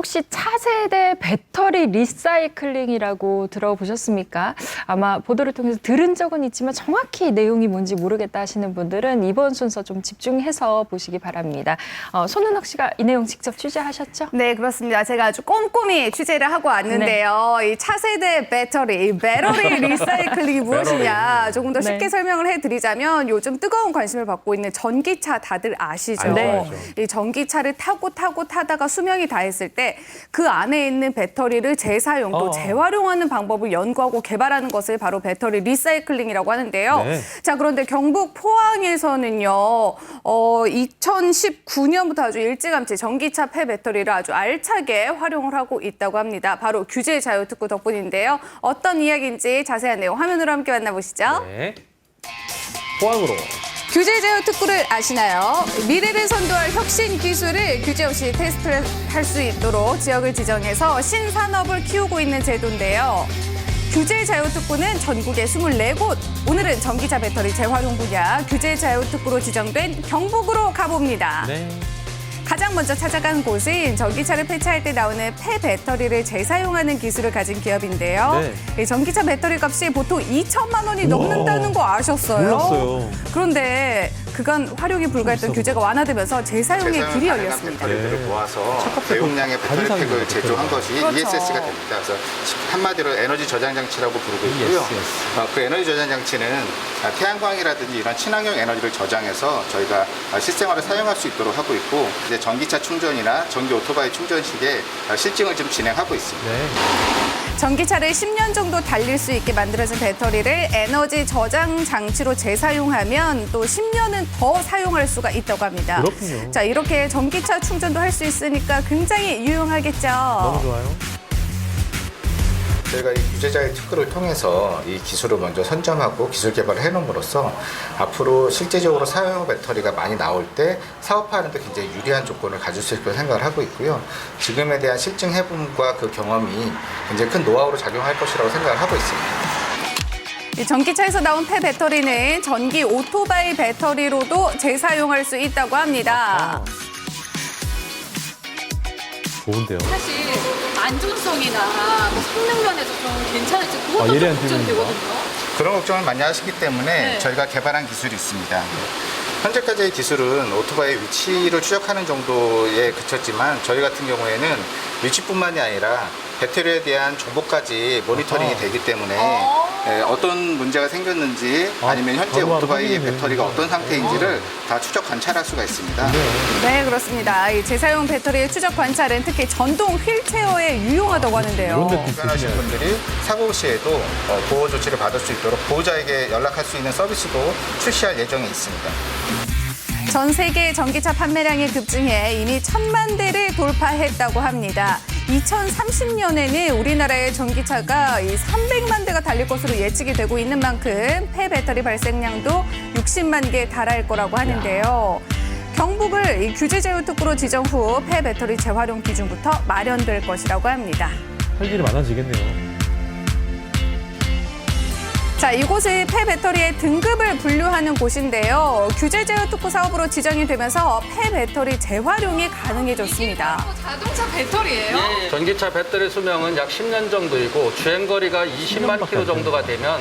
혹시 차세대 배터리 리사이클링이라고 들어보셨습니까? 아마 보도를 통해서 들은 적은 있지만 정확히 내용이 뭔지 모르겠다 하시는 분들은 이번 순서 좀 집중해서 보시기 바랍니다. 손은옥 씨가 이 내용 직접 취재하셨죠? 네, 그렇습니다. 제가 아주 꼼꼼히 취재를 하고 왔는데요. 이 차세대 배터리 리사이클링이 무엇이냐 조금 더 쉽게 설명을 해드리자면 요즘 뜨거운 관심을 받고 있는 전기차 다들 아시죠? 네. 이 전기차를 타다가 수명이 다했을 때 그 안에 있는 배터리를 재사용 또 재활용하는 방법을 연구하고 개발하는 것을 바로 배터리 리사이클링이라고 하는데요. 네. 자, 그런데 경북 포항에서는요, 2019년부터 아주 일찌감치 전기차 폐배터리를 아주 알차게 활용을 하고 있다고 합니다. 바로 규제 자유 특구 덕분인데요. 어떤 이야기인지 자세한 내용 화면으로 함께 만나보시죠. 네. 포항으로. 규제 제어 특구를 아시나요? 미래를 선도할 혁신 기술을 규제 없이 테스트를 할 수 있도록 지역을 지정해서 신산업을 키우고 있는 제도인데요. 규제 자유 특구는 전국에 24곳. 오늘은 전기차 배터리 재활용 분야 규제 자유 특구로 지정된 경북으로 가봅니다. 네. 가장 먼저 찾아간 곳은 전기차를 폐차할 때 나오는 폐배터리를 재사용하는 기술을 가진 기업인데요. 네. 이 전기차 배터리 값이 보통 2천만 원이 넘는다는 거 아셨어요? 몰랐어요. 그런데 그간 활용이 불가했던 규제가 완화되면서 재사용의 길이 열렸습니다. 배터리들을 모아서 대용량의 배터리 팩을 제조한 것이 그렇죠. ESS가 됩니다. 그래서 한마디로 에너지 저장 장치라고 부르고 있고요. 그 에너지 저장 장치는 태양광이라든지 이런 친환경 에너지를 저장해서 저희가 실생활에 사용할 수 있도록 하고 있고, 이제 전기차 충전이나 전기 오토바이 충전식에 실증을 좀 진행하고 있습니다. 네. 전기차를 10년 정도 달릴 수 있게 만들어진 배터리를 에너지 저장 장치로 재사용하면 또 10년은 더 사용할 수가 있다고 합니다. 그렇군요. 자, 이렇게 전기차 충전도 할 수 있으니까 굉장히 유용하겠죠. 너무 좋아요. 저희가 이 규제자의 특구를 통해서 이 기술을 먼저 선점하고 기술 개발을 해놓음으로써 앞으로 실제적으로 사용 배터리가 많이 나올 때 사업화하는 데 굉장히 유리한 조건을 가질 수 있다고 생각을 하고 있고요. 지금에 대한 실증 해봄과 그 경험이 굉장히 큰 노하우로 작용할 것이라고 생각을 하고 있습니다. 이 전기차에서 나온 폐배터리는 전기 오토바이 배터리로도 재사용할 수 있다고 합니다. 좋은데요. 사실 안전성이나 뭐 성능 면에서 좀 괜찮을지 그것도 좀 예리한 걱정되거든요. 그런 걱정을 많이 하시기 때문에 네. 저희가 개발한 기술이 있습니다. 현재까지의 기술은 오토바이의 위치를 추적하는 정도에 그쳤지만 저희 같은 경우에는 위치뿐만이 아니라 배터리에 대한 정보까지 모니터링이 되기 때문에 어떤 문제가 생겼는지 아니면 현재 바로바로 오토바이의 확인이 배터리가 되는구나. 어떤 상태인지를 다 추적 관찰할 수가 있습니다. 네, 그렇습니다. 이 재사용 배터리의 추적 관찰은 특히 전동 휠체어에 유용하다고 하는데요. 이런 데 불편하신 분들이 사고 시에도 보호 조치를 받을 수 있도록 보호자에게 연락할 수 있는 서비스도 출시할 예정에 있습니다. 전 세계 전기차 판매량이 급증해 이미 1,000만 대를 돌파했다고 합니다. 2030년에는 우리나라의 전기차가 300만 대가 달릴 것으로 예측이 되고 있는 만큼 폐배터리 발생량도 60만 개에 달할 거라고 하는데요. 경북을 이 규제 제휴 특구로 지정 후 폐배터리 재활용 기준부터 마련될 것이라고 합니다. 할 일이 많아지겠네요. 자, 이곳은 폐배터리의 등급을 분류하는 곳인데요. 규제 제휴 특구 사업으로 지정이 되면서 폐배터리 재활용이 가능해졌습니다. 자동차 배터리예요? 전기차 배터리 수명은 약 10년 정도이고 주행거리가 20만 킬로 정도가 되면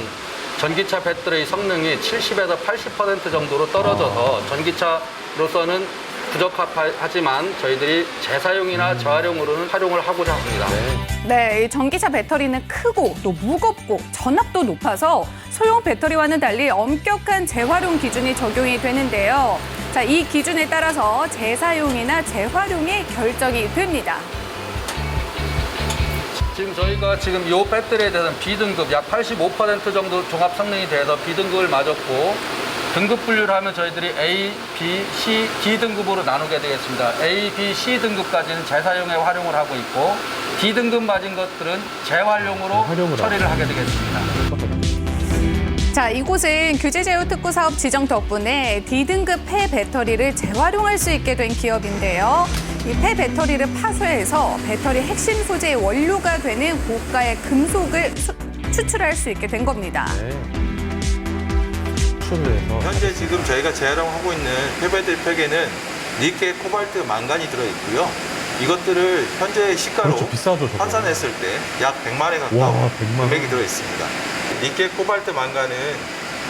전기차 배터리 성능이 70에서 80% 정도로 떨어져서 전기차로서는 부적합하지만 저희들이 재사용이나 재활용으로는 활용을 하고자 합니다. 네, 이 전기차 배터리는 크고 또 무겁고 전압도 높아서 소형 배터리와는 달리 엄격한 재활용 기준이 적용이 되는데요. 자, 이 기준에 따라서 재사용이나 재활용이 결정이 됩니다. 지금 저희가 지금 이 배터리에 대해서는 B등급 약 85% 정도 종합 성능이 돼서 B등급을 맞았고 등급 분류를 하면 저희들이 A, B, C, D등급으로 나누게 되겠습니다. A, B, C 등급까지는 재사용에 활용을 하고 있고 D등급 맞은 것들은 재활용으로 처리를 하게 되겠습니다. 자, 이곳은 규제 제휴 특구 사업 지정 덕분에 D등급 폐배터리를 재활용할 수 있게 된 기업인데요. 이 폐배터리를 파쇄해서 배터리 핵심 소재의 원료가 되는 고가의 금속을 추출할 수 있게 된 겁니다. 현재 지금 저희가 재활용하고 있는 폐배터리 팩에는 니켈, 코발트, 망간이 들어있고요. 이것들을 현재 시가로 그렇죠, 비싸죠, 저거. 환산했을 때 약 100만에 가까운 와, 100만 원. 금액이 들어 있습니다. 니켈, 코발트, 망간은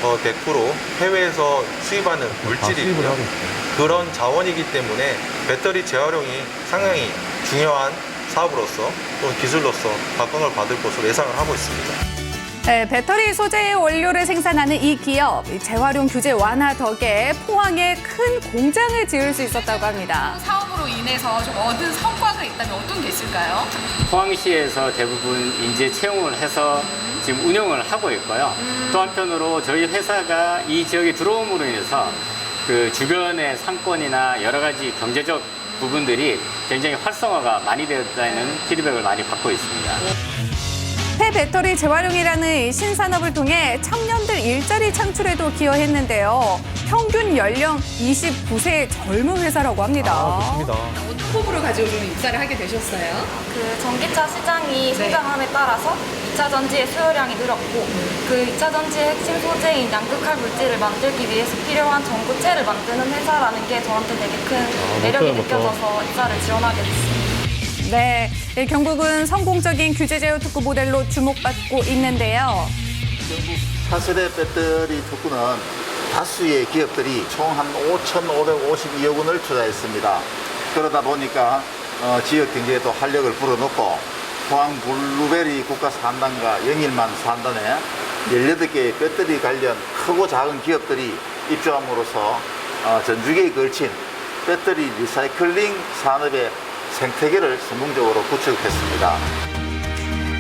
100% 해외에서 수입하는 수입을 물질이고요. 하고 있어요. 그런 자원이기 때문에 배터리 재활용이 상당히 중요한 사업으로서 또는 기술로서 각광을 받을 것으로 예상을 하고 있습니다. 네, 배터리 소재의 원료를 생산하는 이 기업, 이 재활용 규제 완화 덕에 포항에 큰 공장을 지을 수 있었다고 합니다. 사업으로 인해서 좀 얻은 성과가 있다면 어떤 게 있을까요? 포항시에서 대부분 인재 채용을 해서 지금 운영을 하고 있고요. 또 한편으로 저희 회사가 이 지역에 들어옴으로 인해서 그 주변의 상권이나 여러 가지 경제적 부분들이 굉장히 활성화가 많이 되었다는 피드백을 많이 받고 있습니다. 폐배터리 재활용이라는 이 신산업을 통해 청년들 일자리 창출에도 기여했는데요. 평균 연령 29세 젊은 회사라고 합니다. 좋습니다. 어떤 포부를 가지고 좀 입사를 하게 되셨어요? 그 전기차 시장이 성장함에 따라서 2차 전지의 수요량이 늘었고 그 2차 전지의 핵심 소재인 양극할 물질을 만들기 위해서 필요한 전구체를 만드는 회사라는 게 저한테 되게 큰 매력이 멋져요, 멋져. 느껴져서 입사를 지원하게 됐습니다. 네, 경북은 성공적인 규제 제어 특구 모델로 주목받고 있는데요. 경북 4세대 배터리 특구는 다수의 기업들이 총 한 5,552억 원을 투자했습니다. 그러다 보니까 지역 경제에도 활력을 불어넣고 포항 블루베리 국가 산단과 영일만 산단에 18개의 배터리 관련 크고 작은 기업들이 입주함으로써 전주기에 걸친 배터리 리사이클링 산업의 생태계를 성공적으로 구축했습니다.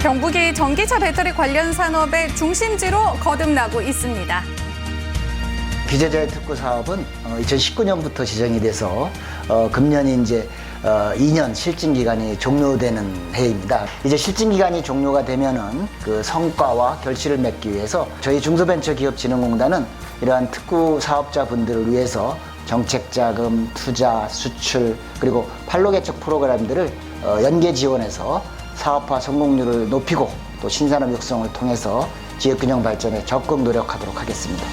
경북이 전기차 배터리 관련 산업의 중심지로 거듭나고 있습니다. 규제자의 특구 사업은 2019년부터 지정이 돼서 금년이 이제 2년 실증 기간이 종료되는 해입니다. 이제 실증 기간이 종료가 되면은 그 성과와 결실을 맺기 위해서 저희 중소벤처기업진흥공단은 이러한 특구 사업자분들을 위해서 정책 자금, 투자, 수출, 그리고 판로 개척 프로그램들을 연계 지원해서 사업화 성공률을 높이고 또 신산업 육성을 통해서 지역 균형 발전에 적극 노력하도록 하겠습니다.